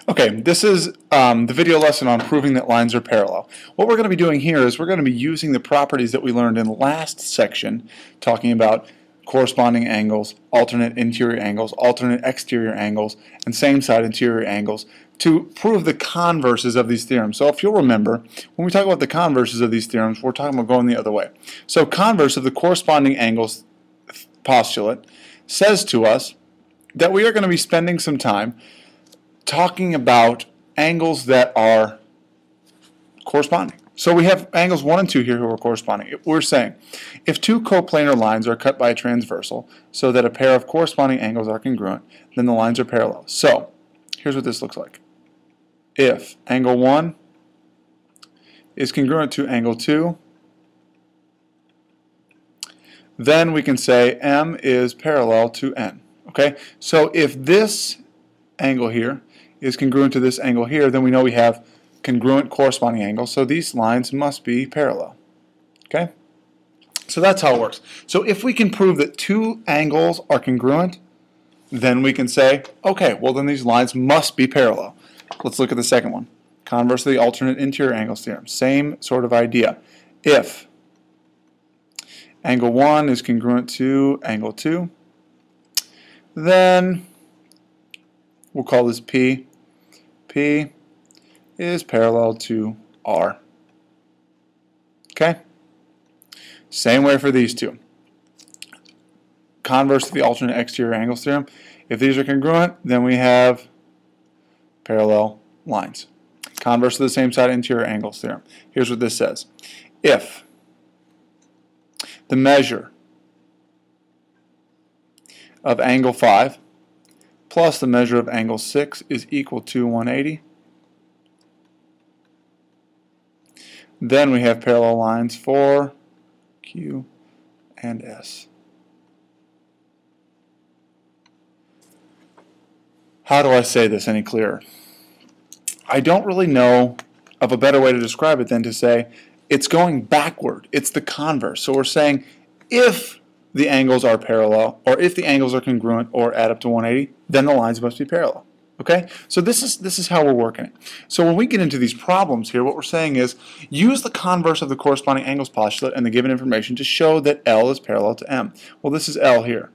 Okay, this is the video lesson on proving that lines are parallel. What we're going to be doing here is we're going to be using the properties that we learned in the last section, talking about corresponding angles, alternate interior angles, alternate exterior angles, and same-side interior angles to prove the converses of these theorems. So if you'll remember, when we talk about the converses of these theorems, we're talking about going the other way. So converse of the corresponding angles postulate says to us that we are going to be spending some time talking about angles that are corresponding. So we have angles 1 and 2 here who are corresponding. We're saying if two coplanar lines are cut by a transversal so that a pair of corresponding angles are congruent, then the lines are parallel. So here's what this looks like. If angle 1 is congruent to angle 2, then we can say M is parallel to N. Okay? So if this angle here is congruent to this angle here, then we know we have congruent corresponding angles, so these lines must be parallel. Okay? So that's how it works. So if we can prove that two angles are congruent, then we can say, okay, well then these lines must be parallel. Let's look at the second one. Converse of the alternate interior angles theorem. Same sort of idea. If angle 1 is congruent to angle 2, then we'll call this P. P is parallel to R. Okay? Same way for these two. Converse of the alternate exterior angles theorem. If these are congruent, then we have parallel lines. Converse of the same side interior angles theorem. Here's what this says. If the measure of angle 5 plus the measure of angle 6 is equal to 180, then we have parallel lines for Q and S. How do I say this any clearer? I don't really know of a better way to describe it than to say it's going backward. It's the converse. So we're saying if the angles are parallel, or if the angles are congruent or add up to 180, then the lines must be parallel. Okay? So this is how we're working it. So when we get into these problems here, what we're saying is use the converse of the corresponding angles postulate and the given information to show that L is parallel to M. Well, this is L here,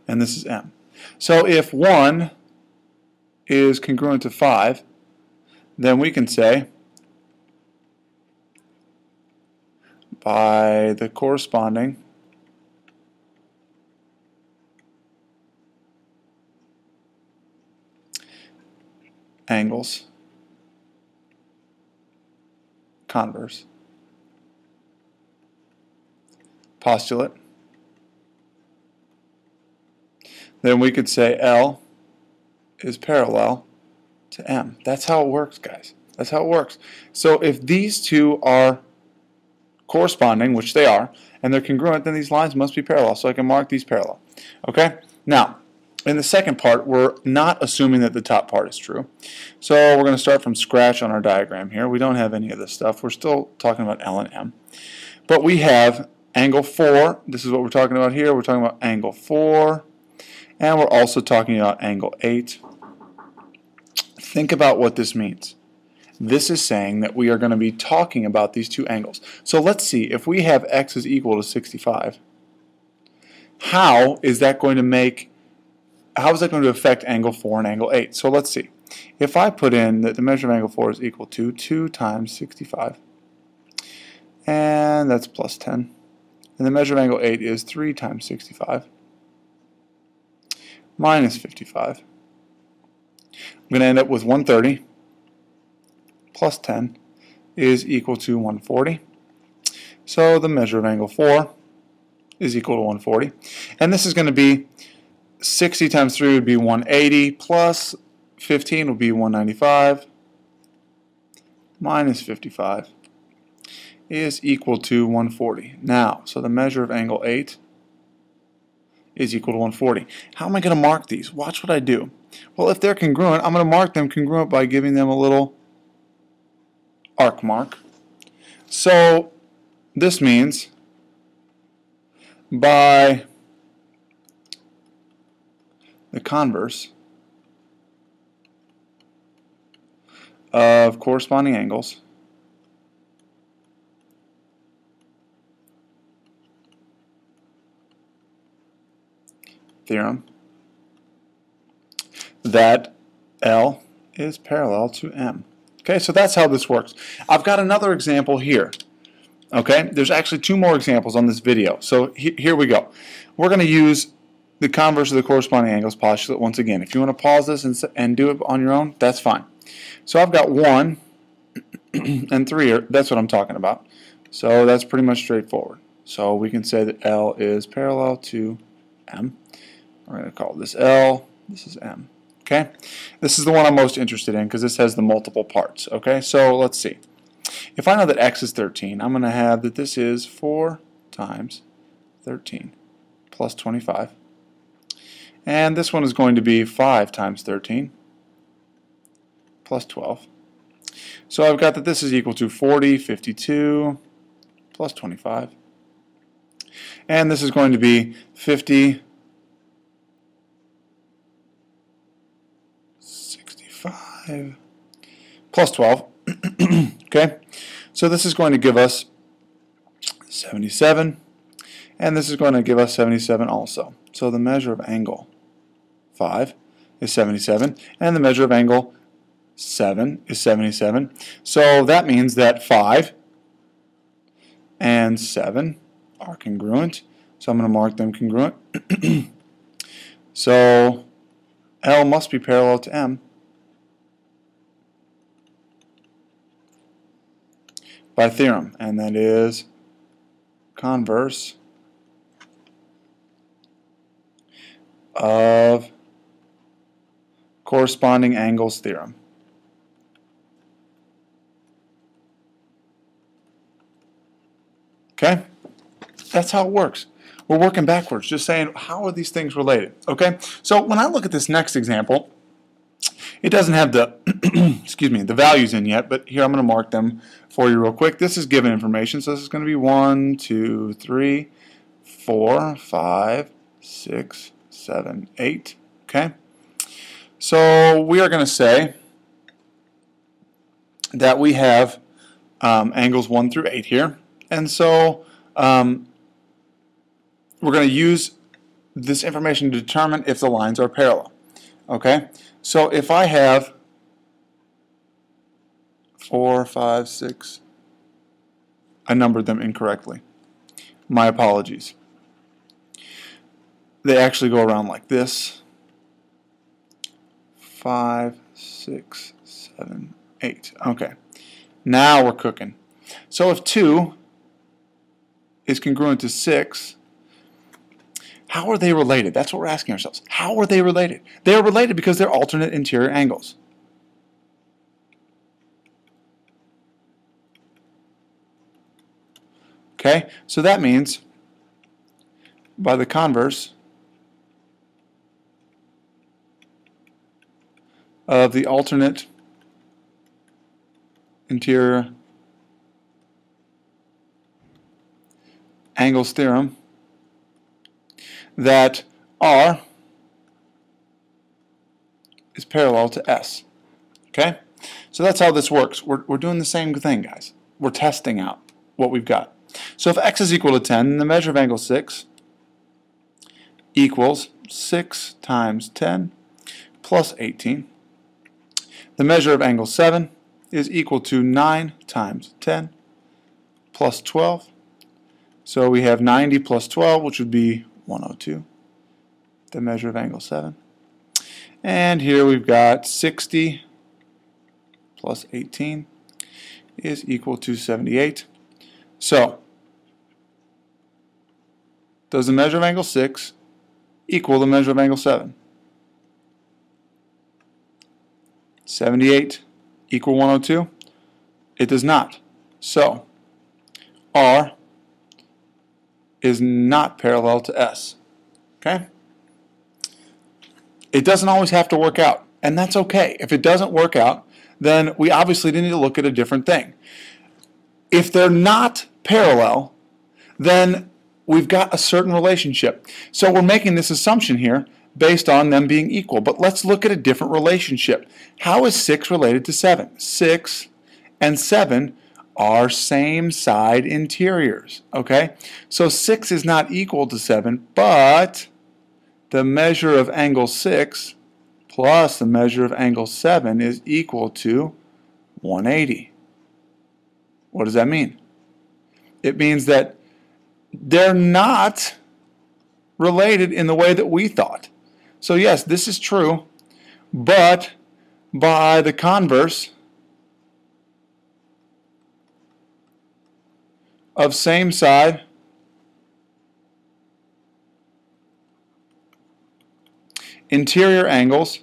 and this is M. So if 1 is congruent to 5, then we can say by the corresponding angles converse postulate, then we could say L is parallel to M. That's how it works, guys. That's how it works. So if these two are corresponding, which they are, and they're congruent, then these lines must be parallel. So I can mark these parallel. Okay? Now, in the second part, we're not assuming that the top part is true. So we're going to start from scratch on our diagram here. We don't have any of this stuff. We're still talking about L and M. But we have angle 4. This is what we're talking about here. We're talking about angle 4. And we're also talking about angle 8. Think about what this means. This is saying that we are going to be talking about these two angles. So let's see, if we have x is equal to 65, how is that going to affect angle 4 and angle 8? So let's see. If I put in that the measure of angle 4 is equal to 2 times 65, and that's plus 10, and the measure of angle 8 is 3 times 65, minus 55, I'm going to end up with 130 plus 10 is equal to 140. So the measure of angle 4 is equal to 140. And this is going to be 60 times 3 would be 180 plus 15 would be 195 minus 55 is equal to 140. Now, so the measure of angle 8 is equal to 140. How am I going to mark these? Watch what I do. Well, if they're congruent, I'm going to mark them congruent by giving them a little arc mark. So this means by the converse of corresponding angles theorem that L is parallel to M. Okay, so that's how this works. I've got another example here. Okay, there's actually two more examples on this video. So here we go. We're going to use the converse of the corresponding angles postulate once again. If you want to pause this and do it on your own, that's fine. So I've got 1 and 3. That's what I'm talking about. So that's pretty much straightforward. So we can say that L is parallel to M. We're going to call this L. This is M. Okay, this is the one I'm most interested in because this has the multiple parts. Okay, so let's see. If I know that x is 13, I'm going to have that this is 4 times 13 plus 25. And this one is going to be 5 times 13 plus 12. So I've got that this is equal to 40, 52 plus 25. And this is going to be 50, 65 plus 12. Okay, so this is going to give us 77, and this is going to give us 77 also. So the measure of angle 5 is 77, and the measure of angle 7 is 77. So that means that 5 and 7 are congruent. So I'm going to mark them congruent. So L must be parallel to M by theorem, and that is converse of corresponding angles theorem. Okay? That's how it works. We're working backwards, just saying how are these things related. Okay? So when I look at this next example, it doesn't have the excuse me, the values in yet, but here I'm going to mark them for you real quick. This is given information, so this is going to be 1, 2, 3, 4, 5, 6, 7, 8. Okay? So we are going to say that we have angles 1 through 8 here, and so we're going to use this information to determine if the lines are parallel. Okay? So if I have 4, 5, 6, I numbered them incorrectly. My apologies. They actually go around like this. 5, 6, 7, 8. Okay. Now we're cooking. So if 2 is congruent to 6, how are they related? That's what we're asking ourselves. How are they related? They are related because they're alternate interior angles. Okay, so that means by the converse of the alternate interior angles theorem, that R is parallel to S. Okay? So that's how this works. We're doing the same thing, guys. We're testing out what we've got. So if x is equal to 10, then the measure of angle 6 equals 6 times 10 plus 18. The measure of angle 7 is equal to 9 times 10 plus 12. So we have 90 plus 12, which would be 102, the measure of angle 7. And here we've got 60 plus 18 is equal to 78. So, does the measure of angle 6 equal the measure of angle 7? 78 equal 102? It does not. So, R is not parallel to S. Okay? It doesn't always have to work out, and that's okay. If it doesn't work out, then we obviously need to look at a different thing. If they're not parallel, then we've got a certain relationship. So we're making this assumption here based on them being equal. But let's look at a different relationship. How is 6 related to 7? 6 and 7 are same side interiors. Okay? So 6 is not equal to 7, but the measure of angle 6 plus the measure of angle 7 is equal to 180. What does that mean? It means that they're not related in the way that we thought. So yes, this is true, but by the converse of same side interior angles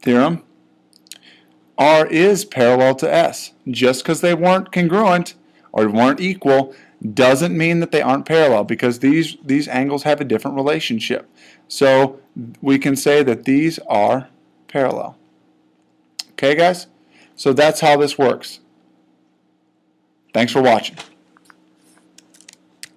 theorem, R is parallel to S. Just because they weren't congruent or weren't equal doesn't mean that they aren't parallel, because these angles have a different relationship. So we can say that these are parallel. Okay, guys? So that's how this works. Thanks for watching.